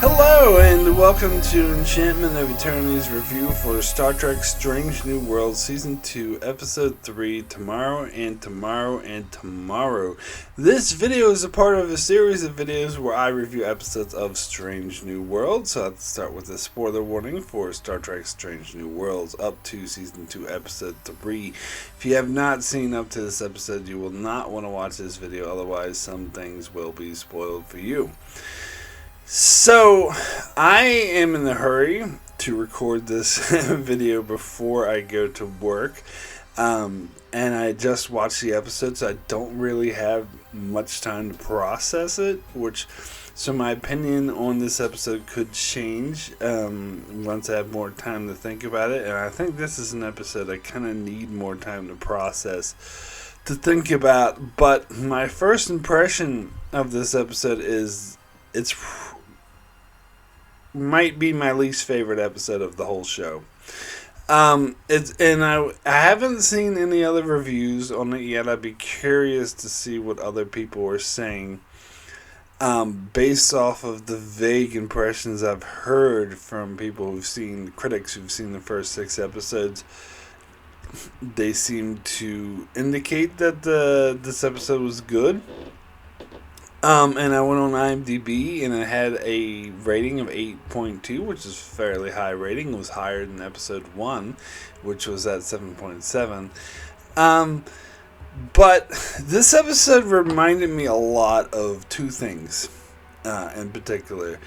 Hello, and welcome to Enchantment of Eternity's review for Star Trek Strange New Worlds Season 2, Episode 3, Tomorrow and Tomorrow and Tomorrow. This video is a part of a series of videos where I review episodes of Strange New Worlds. So let's start with a spoiler warning for Star Trek Strange New Worlds up to Season 2, Episode 3. If you have not seen up to this episode, you will not want to watch this video, otherwise some things will be spoiled for you. So, I am in a hurry to record this video before I go to work, and I just watched the episode, so I don't really have much time to process it, so my opinion on this episode could change once I have more time to think about it, and I think this is an episode I kind of need more time to process, to think about. But my first impression of this episode is it's might be my least favorite episode of the whole show. I haven't seen any other reviews on it yet. I'd be curious to see what other people are saying. Based off of the vague impressions I've heard from people critics who've seen the first 6 episodes, they seem to indicate that this episode was good. And I went on IMDb, and it had a rating of 8.2, which is a fairly high rating. It was higher than episode 1, which was at 7.7. But this episode reminded me a lot of 2 things in particular.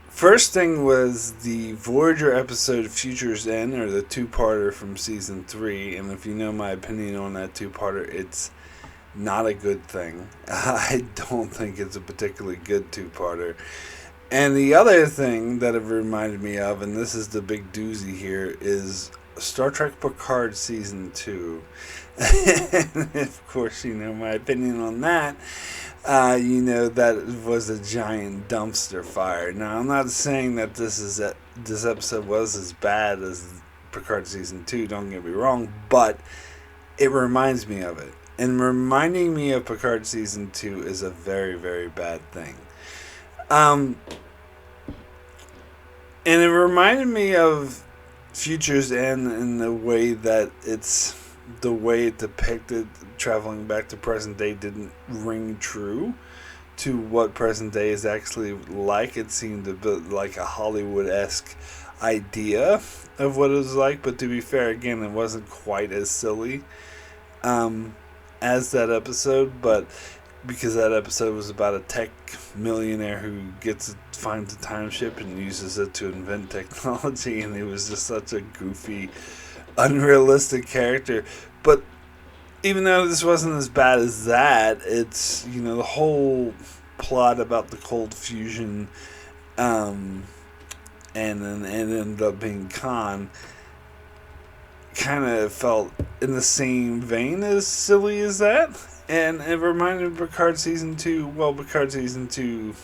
First thing was the Voyager episode Future's End, or the 2-parter from Season 3. And if you know my opinion on that 2-parter, it's not a good thing. I don't think it's a particularly good 2-parter. And the other thing that it reminded me of, and this is the big doozy here, is Star Trek Picard Season 2. And of course, you know my opinion on that. You know that it was a giant dumpster fire. Now, I'm not saying that this episode was as bad as Picard Season 2, don't get me wrong, but it reminds me of it. And reminding me of Picard Season 2 is a very, very bad thing. And it reminded me of Future's End in the way that the way it depicted traveling back to present day didn't ring true to what present day is actually like. It seemed a bit like a Hollywood-esque idea of what it was like. But to be fair, again, it wasn't quite as silly as that episode, but because that episode was about a tech millionaire who finds a time ship and uses it to invent technology, and he was just such a goofy, unrealistic character. But even though this wasn't as bad as that, it's, the whole plot about the cold fusion, and then it ended up being Khan, kind of felt in the same vein as silly as that. And it reminded me of Picard Season 2. Well, Picard Season 2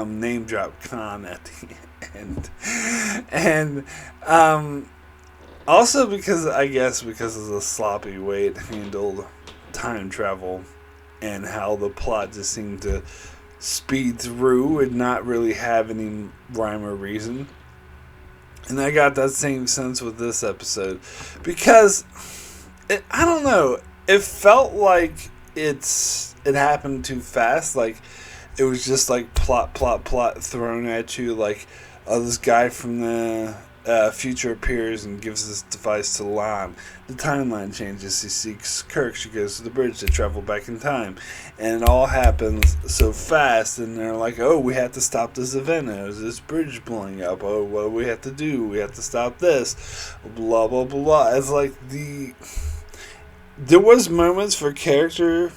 name dropped Khan at the end. And also because of the sloppy way it handled time travel and how the plot just seemed to speed through and not really have any rhyme or reason. And I got that same sense with this episode, because I don't know, it felt like it happened too fast. Like it was just like plot thrown at you. Like, this guy from the future appears and gives this device to Lon. The timeline changes. He seeks Kirk. She goes to the bridge to travel back in time, and it all happens so fast. And they're like, "Oh, we have to stop this event. There's this bridge blowing up. Oh, what do we have to do? We have to stop this." Blah blah blah. It's like there was moments for character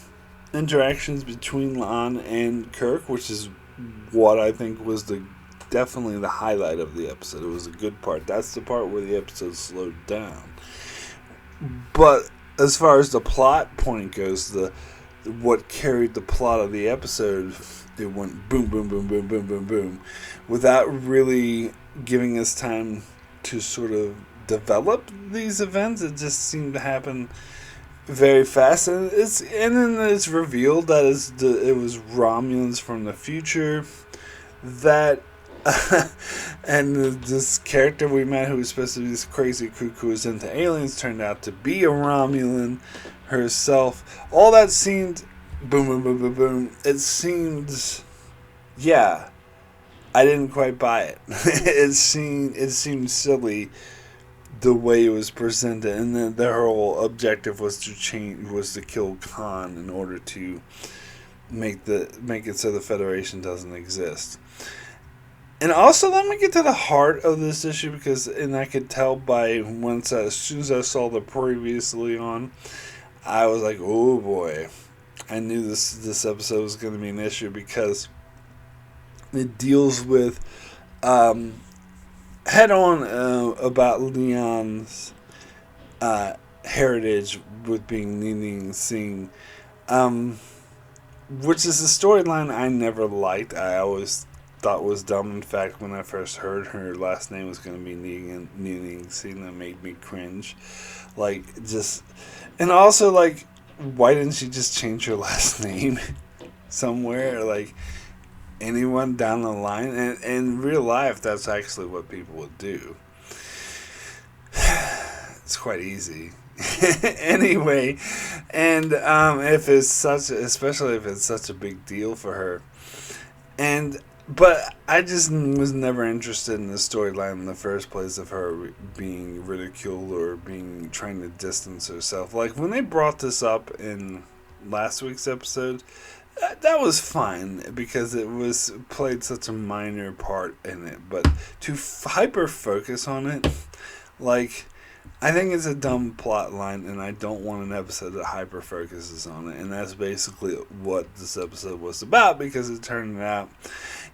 interactions between Lon and Kirk, which is what I think was definitely the highlight of the episode. It was a good part. That's the part where the episode slowed down. But as far as the plot point goes, what carried the plot of the episode, it went boom, boom, boom, boom, boom, boom, boom, without really giving us time to sort of develop these events. It just seemed to happen very fast, and then it's revealed that it was Romulans from the future that And this character we met who was supposed to be this crazy kook who was into aliens turned out to be a Romulan herself. All that seemed boom, boom, boom, boom, boom. It seemed, yeah, I didn't quite buy it. It seemed silly the way it was presented, and then their whole objective was to kill Khan in order to make it so the Federation doesn't exist. And also, let me get to the heart of this issue and I could tell by as soon as I saw the previously on, I was like, oh boy, I knew this episode was going to be an issue because it deals with head on about Leon's heritage with being Nining Singh, which is a storyline I never liked. I always thought was dumb. In fact, when I first heard her last name was going to be Nining Singh, that made me cringe. And also, why didn't she just change her last name somewhere? Anyone down the line, and in real life that's actually what people would do. It's quite easy. Anyway, and especially if it's such a big deal for her, but I just was never interested in the storyline in the first place of her being ridiculed or trying to distance herself. Like when they brought this up in last week's episode, that was fine because it was played such a minor part in it, but to hyper focus on it, I think it's a dumb plot line, and I don't want an episode that hyper focuses on it, and that's basically what this episode was about, because it turned out,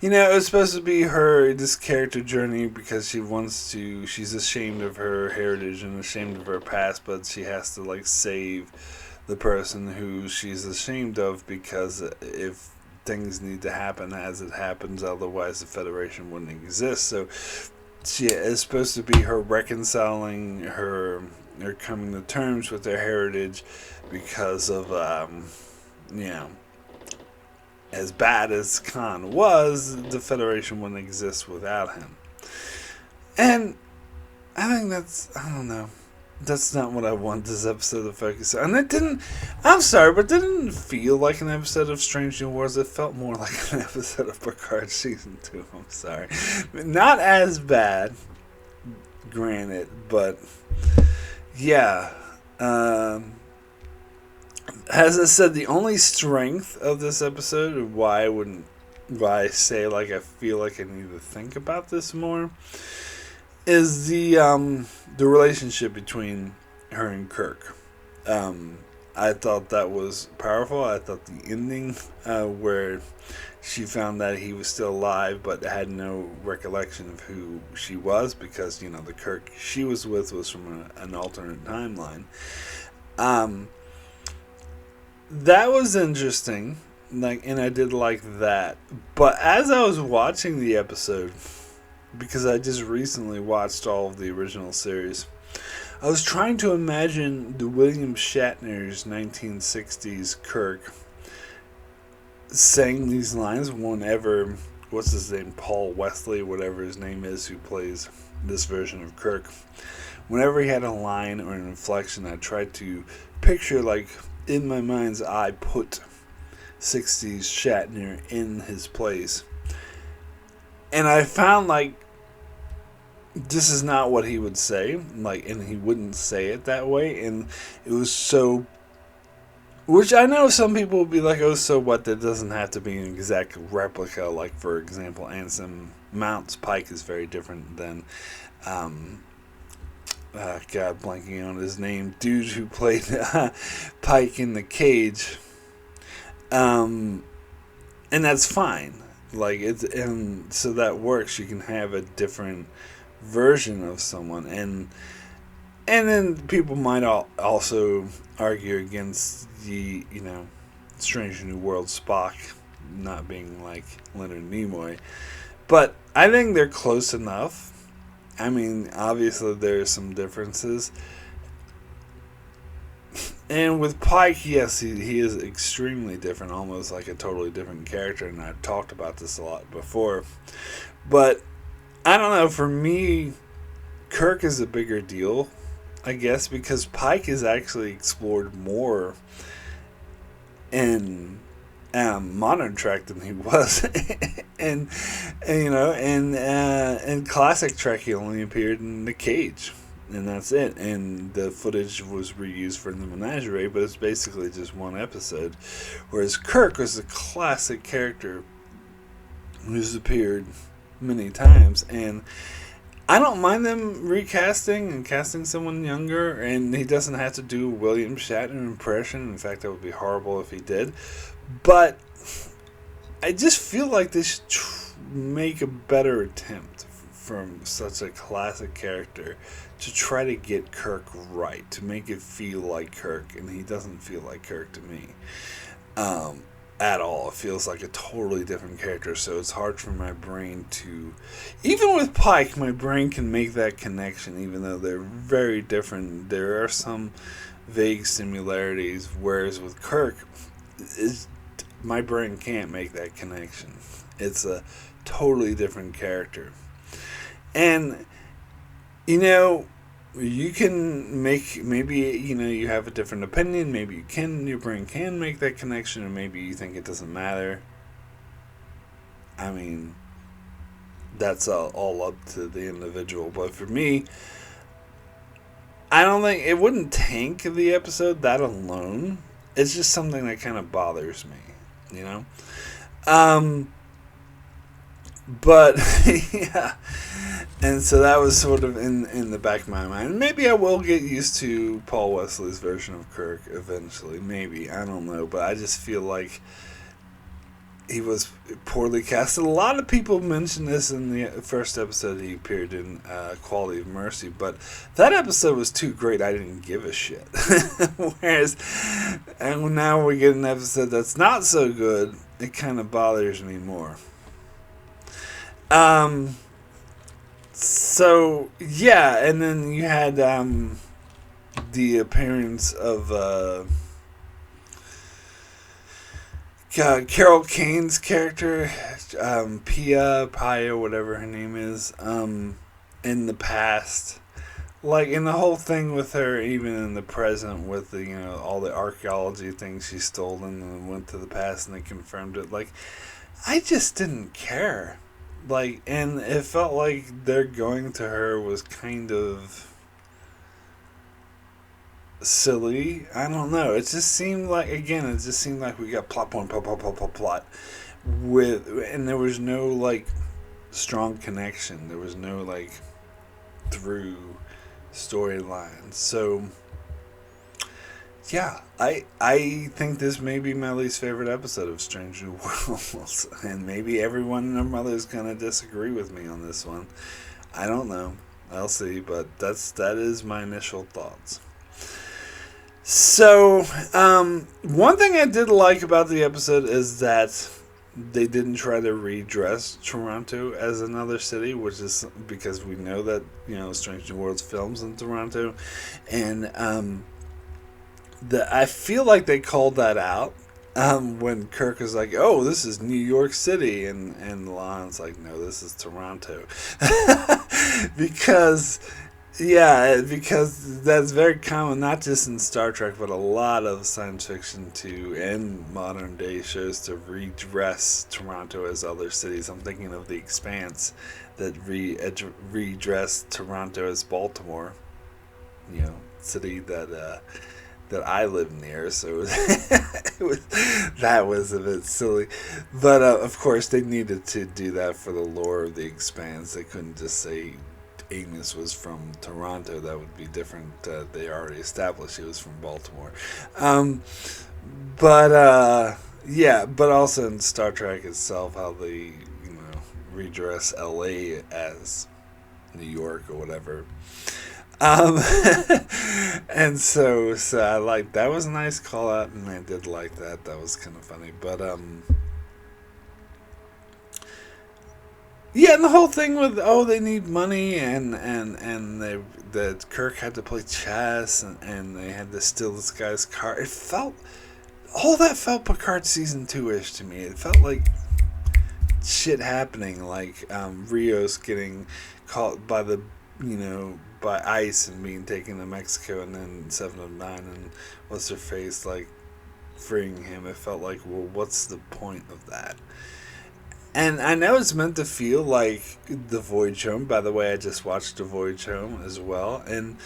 it was supposed to be this character journey because she's ashamed of her heritage and ashamed of her past, but she has to save the person who she's ashamed of, because if things need to happen as it happens, otherwise the Federation wouldn't exist. So she is supposed to be her reconciling her coming to terms with their heritage, because of as bad as Khan was, the Federation wouldn't exist without him. And I think I don't know. That's not what I want this episode to focus on. And I'm sorry, but it didn't feel like an episode of Strange New Worlds. It felt more like an episode of Picard Season 2. I'm sorry. Not as bad, granted, but yeah. As I said, the only strength of this episode, and why I say I feel like I need to think about this more, is the relationship between her and Kirk. I thought that was powerful. I thought the ending where she found that he was still alive but had no recollection of who she was, because the Kirk she was with was from an alternate timeline. That was interesting, and I did like that. But as I was watching the episode, because I just recently watched all of the original series, I was trying to imagine the William Shatner's 1960s Kirk saying these lines whenever, what's his name, Paul Wesley, whatever his name is, who plays this version of Kirk, whenever he had a line or an inflection, I tried to picture, in my mind's eye, put 60s Shatner in his place. And I found, this is not what he would say, and he wouldn't say it that way, and it was so, which I know some people would be like, oh, so what, that doesn't have to be an exact replica, for example, Anson Mount's Pike is very different than, God, blanking on his name, dude who played Pike in The Cage, and that's fine. And so that works. You can have a different version of someone, and then people might also argue against the Strange New World Spock not being like Leonard Nimoy, but I think they're close enough. I mean, obviously there are some differences. And with Pike, yes, he is extremely different, almost like a totally different character, and I've talked about this a lot before. But I don't know, for me, Kirk is a bigger deal, I guess, because Pike is actually explored more in modern Trek than he was, and, in classic Trek he only appeared in the cage, and that's it. And the footage was reused for the Menagerie, but it's basically just one episode. Whereas Kirk was a classic character who's appeared many times, and I don't mind them recasting and casting someone younger, and he doesn't have to do a William Shatner impression. In fact, that would be horrible if he did. But I just feel like they should make a better attempt from such a classic character to try to get Kirk right, to make it feel like Kirk, and he doesn't feel like Kirk to me. At all. It feels like a totally different character, so it's hard for my brain to... Even with Pike, my brain can make that connection, even though they're very different. There are some vague similarities, whereas with Kirk, my brain can't make that connection. It's a totally different character. And, you can make, maybe, you have a different opinion, maybe your brain can make that connection, or maybe you think it doesn't matter. I mean, that's all up to the individual, but for me, I don't think, it wouldn't tank the episode, that alone. It's just something that kind of bothers me, But, yeah. And so that was sort of in the back of my mind. Maybe I will get used to Paul Wesley's version of Kirk eventually. Maybe. I don't know. But I just feel like he was poorly casted. A lot of people mentioned this in the first episode he appeared in, Quality of Mercy. But that episode was too great. I didn't give a shit. Whereas, and now we get an episode that's not so good. It kind of bothers me more. So, yeah, and then you had the appearance of Carol Kane's character, Pia, whatever her name is, in the past. Like, in the whole thing with her, even in the present, with the, all the archaeology things she stole and went to the past and they confirmed it. Like, I just didn't care. Like, and it felt like their going to her was kind of silly. I don't know. It just seemed like, we got plot point, plot. And there was no, like, strong connection. There was no, like, through storyline. So, yeah, I think this may be my least favorite episode of Strange New Worlds, and maybe everyone and their mother is gonna disagree with me on this one. I don't know. I'll see, but that is my initial thoughts. So, one thing I did like about the episode is that they didn't try to redress Toronto as another city, which is because we know that, Strange New Worlds films in Toronto, and I feel like they called that out when Kirk was like, "Oh, this is New York City," and Lon's like, "No, this is Toronto," because that's very common, not just in Star Trek, but a lot of science fiction too, and modern day shows to redress Toronto as other cities. I'm thinking of The Expanse that redressed Toronto as Baltimore, city that I live near, so that was a bit silly. But, of course, they needed to do that for the lore of The Expanse. They couldn't just say Amos was from Toronto. That would be different. They already established he was from Baltimore. But also in Star Trek itself, how they, redress LA as New York or whatever. And so I like that was a nice call out, and I did like that. That was kind of funny, but yeah, and the whole thing with they need money and that Kirk had to play chess and they had to steal this guy's car. All that felt Picard season 2-ish to me. It felt like shit happening, like Rios getting caught by by ice and being taken to Mexico, and then 7 of 9 and what's her face like freeing him. It felt like, well, what's the point of that? And I know it's meant to feel like The Voyage Home. By the way, I just watched The Voyage Home as well, and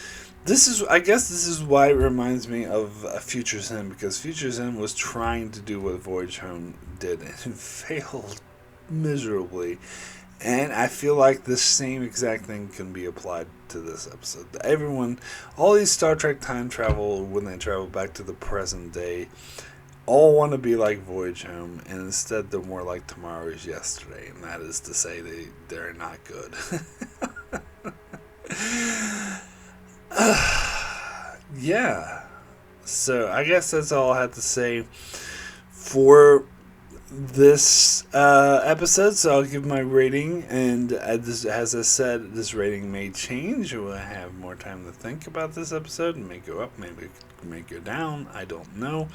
I guess this is why it reminds me of Future's End, because Future's End was trying to do what Voyage Home did and it failed miserably. And I feel like the same exact thing can be applied to this episode. All these Star Trek time travel, when they travel back to the present day, all want to be like Voyage Home, and instead they're more like Tomorrow's Yesterday, and that is to say they're not good. Yeah. So I guess that's all I had to say for this episode. So I'll give my rating, and as I said, this rating may change. We'll have more time to think about this episode. It may go up, maybe it may go down. I don't know.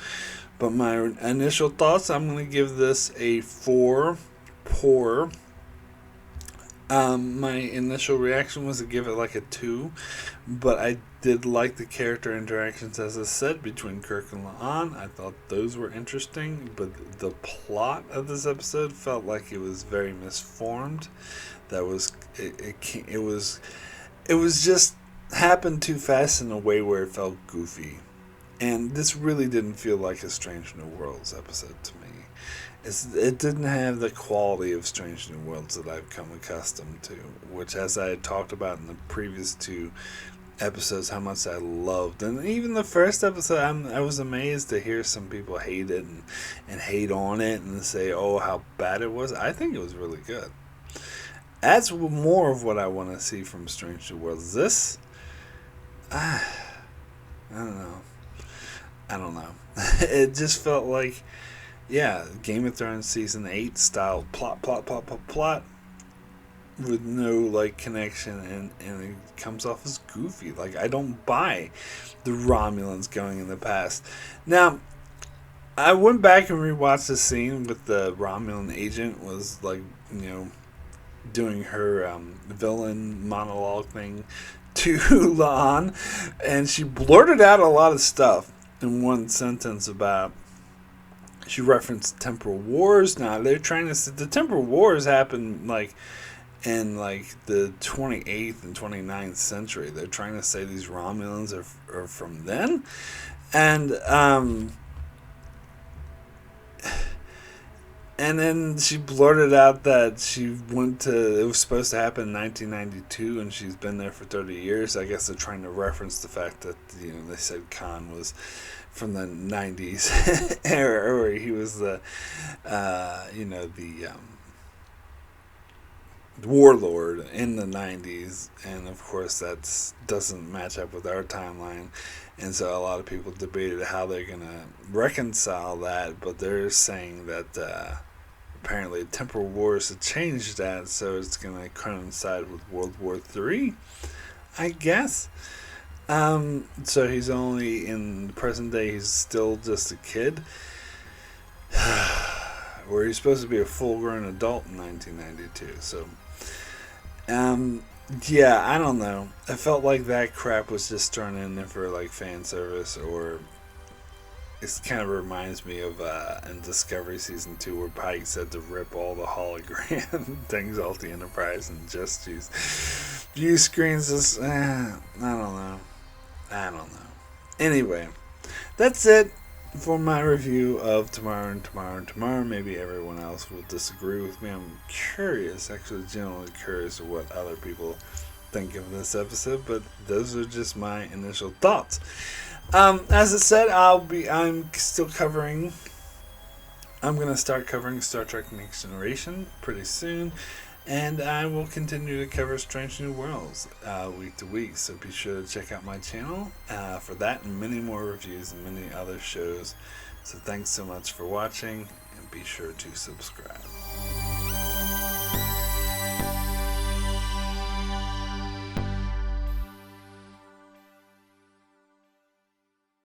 But my initial thoughts, I'm going to give this a 4 poor. My initial reaction was to give it like a 2, but I did like the character interactions, as I said, between Kirk and La'an. I thought those were interesting, but the plot of this episode felt like it was very misformed. It was just happened too fast in a way where it felt goofy. And this really didn't feel like a Strange New Worlds episode to me. It didn't have the quality of Strange New Worlds that I've come accustomed to, which, as I had talked about in the previous 2 episodes, how much I loved. And even the first episode, I was amazed to hear some people hate it and hate on it and say, oh, how bad it was. I think it was really good. That's more of what I want to see from Strange New Worlds. This, I don't know. It just felt like, yeah, Game of Thrones season 8 style plot with no like connection, and it comes off as goofy. Like, I don't buy the Romulans going in the past. Now, I went back and rewatched the scene with the Romulan agent was like, doing her villain monologue thing to La'an, and she blurted out a lot of stuff in one sentence about. She referenced temporal wars. Now they're trying to say the temporal wars happened like in like the 28th and 29th century. They're trying to say these Romulans are from then, and then she blurted out that it was supposed to happen in 1992, and she's been there for 30 years. I guess they're trying to reference the fact that they said Khan was from the 90s era, where he was the warlord in the 90s, and of course that doesn't match up with our timeline, and so a lot of people debated how they're gonna reconcile that, but they're saying that apparently temporal wars have changed that, so it's gonna coincide with World War III, I guess. So he's only in the present day, he's still just a kid. Where he's supposed to be a full-grown adult in 1992. So, yeah, I don't know. I felt like that crap was just thrown in there for like fan service, or it kind of reminds me of in Discovery Season 2 where Pike said to rip all the hologram things off the Enterprise and just use view screens. I don't know. Anyway, that's it for my review of Tomorrow. Maybe everyone else will disagree with me. I'm curious, actually genuinely curious of what other people think of this episode, but those are just my initial thoughts. As I said, I'm going to start covering Star Trek Next Generation pretty soon, and I will continue to cover Strange New Worlds week to week, so be sure to check out my channel for that and many more reviews and many other shows. So thanks so much for watching, and be sure to subscribe.